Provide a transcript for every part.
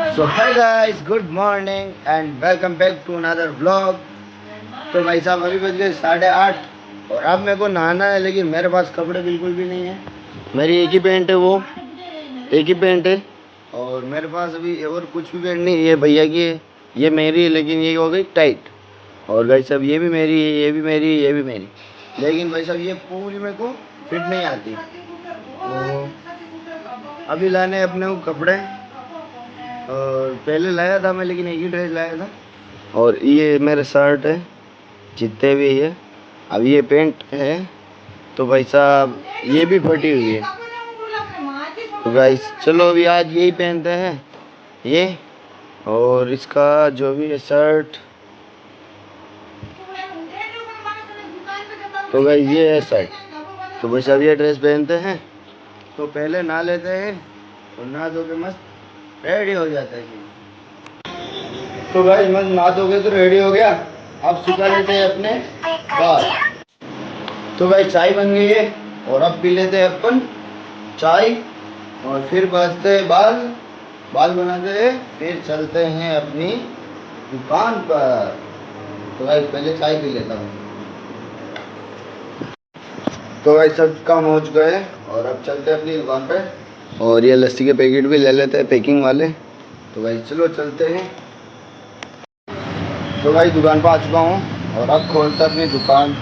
So hi guys, good morning and welcome back to another vlog. तो भाई साहब अभी बज गए 8:30 और अब मेरे को नहाना है, लेकिन मेरे पास कपड़े बिल्कुल भी नहीं है। मेरी एक ही पैंट है, वो एक ही पैंट है और मेरे पास अभी और कुछ भी पैंट नहीं। ये भैया की है, ये मेरी है, लेकिन ये हो गई टाइट। और भाई साहब ये भी मेरी है, ये भी मेरी है, ये भी मेरी। लेकिन भाई साहब ये पूरी मेरे को फिट नहीं आती। तो अभी लाने अपने को कपड़े, और पहले लाया था मैं, लेकिन एक ही ड्रेस लाया था। और ये मेरे शर्ट है जितने भी है। अब ये पैंट है, तो भाई साहब ये भी फटी हुई है। तो गाइस चलो अभी आज यही पहनते हैं ये, और इसका जो भी है शर्ट। तो गाइस ये है शर्ट। तो भाई साहब ये ड्रेस पहनते हैं, तो पहले नहा लेते हैं और नहा धो के मस्त रेडी हो जाते हैं। तो भाई मस्त नहा धो के तो रेडी हो गया। अब सुखा लेते हैं अपने बाल। तो भाई चाय बन गई है और अब पी लेते हैं अपन चाय, और फिर बजते हैं बाल। बाल बनाते हैं, फिर चलते हैं अपनी दुकान पर। तो भाई पहले चाय पी लेता हूँ। तो भाई सब काम हो चुका है और अब चलते हैं अपनी दुकान पे। और ये लस्सी के पैकेट भी ले लेते हैं, पैकिंग वाले। तो भाई चलो चलते हैं। तो भाई दुकान पर आ चुका हूँ और अब खोलता अपनी दुकान।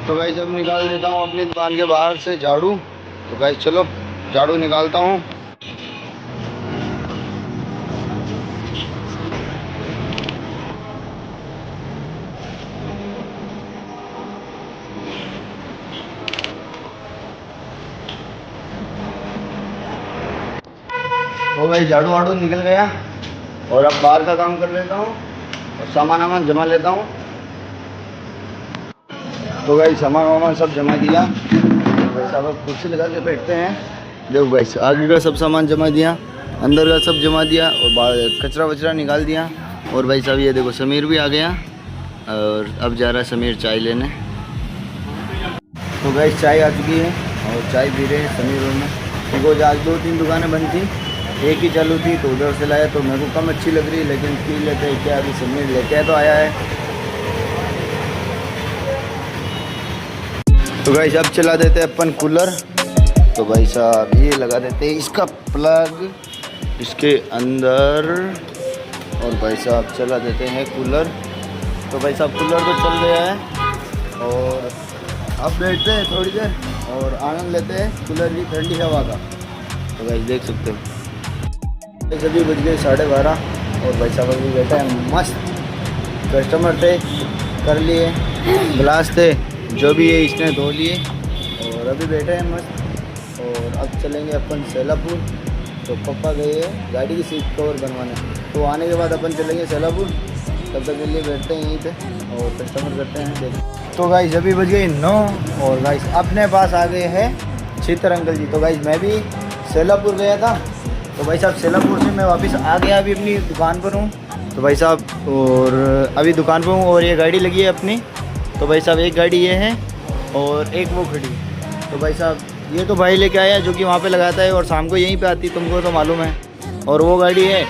तो भाई जब निकाल देता हूँ अपनी दुकान के बाहर से झाड़ू। तो भाई चलो झाड़ू निकालता हूँ। तो भाई झाड़ू वाड़ू निकल गया और अब बाहर का काम कर लेता हूँ और सामान वामान जमा लेता हूँ। तो भाई सामान वामान सब जमा दिया। भाई साहब अब कुर्सी लगा के बैठते हैं। देखो भाई आगे का सब सामान जमा दिया, अंदर का सब जमा दिया और बाहर कचरा वचरा निकाल दिया। और भाई साहब ये देखो समीर भी आ गया और अब जा रहा है समीर चाय लेने। तो भाई चाय आ चुकी है और चाय पी रहे हैं समीर और मैं, क्योंकि आज 2-3 दुकानें बंद थी, एक ही चालू थी। तो उधर से लाया तो मेरे को कम अच्छी लग रही है, लेकिन पी लेते हैं क्या। अभी समीर लेके तो आया है। तो भाई साहब चला देते हैं अपन कूलर। तो भाई साहब ये लगा देते हैं इसका प्लग इसके अंदर, और भाई साहब चला देते हैं कूलर। तो भाई साहब कूलर तो चल गया है और अब बैठते हैं थोड़ी देर और आनंद लेते हैं कूलर की ठंडी हवा का। तो भाई देख सकते हो अभी बज गए 12:30 और भाई साहब अभी बैठा है मस्त। कस्टमर थे, कर लिए, गिलास थे, जो भी है इसने धो लिए और अभी बैठे हैं मस्त। और अब चलेंगे अपन सैलापुर। तो पापा गए हैं गाड़ी की सीट कवर बनवाने, तो आने के बाद अपन चलेंगे सैलापुर। तब तक के लिए बैठते हैं यहीं पे और कस्टमर करते हैं देख। तो गाइस अभी बज गई 9 और गाइस अपने पास आ गए हैं छीतर अंकल जी। तो गाइस मैं भी सैलापुर गया था, तो भाई साहब सैलापुर से मैं वापस आ गया, अभी अपनी दुकान पर हूँ। तो भाई साहब और अभी दुकान पर हूँ और ये गाड़ी लगी है अपनी। तो भाई साहब एक गाड़ी ये है और एक वो खड़ी। तो भाई साहब ये तो भाई लेके आया जो कि वहाँ पे लगाता है और शाम को यहीं पे आती, तुमको तो मालूम है। और वो गाड़ी है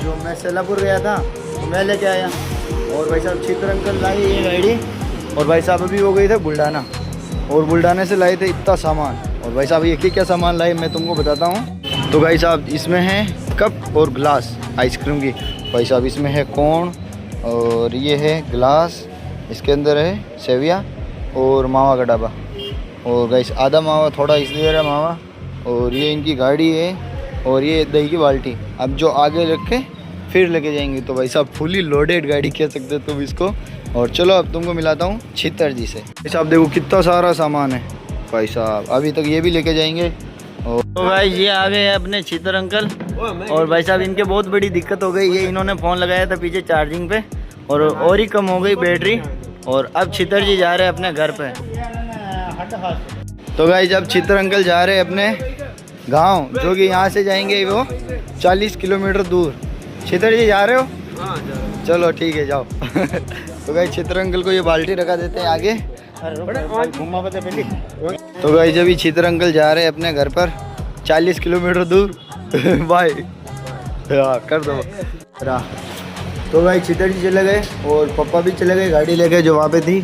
जो मैं सैलापुर गया था तो मैं लेके आया। और भाई साहब छीतर अंकल लाई ये गाड़ी। और भाई साहब अभी वो गए थे बुल्ढाना और बुल्ढाने से लाए थे इतना सामान। और भाई साहब ये क्या सामान लाए मैं तुमको बताता हूँ। तो भाई साहब इसमें है कप और ग्लास आइसक्रीम की। भाई साहब इसमें है कोन और ये है ग्लास, इसके अंदर है सेविया और मावा का डब्बा। और गाइस आधा मावा थोड़ा इसलिए रहा मावा। और ये इनकी गाड़ी है और ये दही की बाल्टी, अब जो आगे रख के फिर लेके जाएंगे। तो भाई साहब फुली लोडेड गाड़ी कह सकते हो तुम इसको। और चलो अब तुमको मिलाता हूँ छीतर जी से। भाई साहब देखो कितना सारा सामान है भाई साहब, अभी तक ये भी लेके जाएंगे। और तो भाई ये आ गए हैं अपने छीतर अंकल। और भाई साहब इनके बहुत बड़ी दिक्कत हो गई, ये इन्होंने फ़ोन लगाया था पीछे चार्जिंग पे और ही कम हो गई बैटरी। और अब छीतर जी जा रहे हैं अपने घर पे। तो गाइस अब छीतर अंकल जा रहे हैं अपने गांव, जो कि यहाँ से जाएंगे वो 40 किलोमीटर दूर। छितर जी जा रहे हो? हाँ चलो ठीक है, जाओ। तो भाई छितर अंकल को ये बाल्टी रखा देते हैं आगे। तो भाई जब ये छितर अंकल जा रहे हैं अपने घर पर 40 किलोमीटर दूर। बाय, कर दो। तो भाई छितर जी चले गए और पापा भी चले गए गाड़ी लेके जो वहाँ पे थी।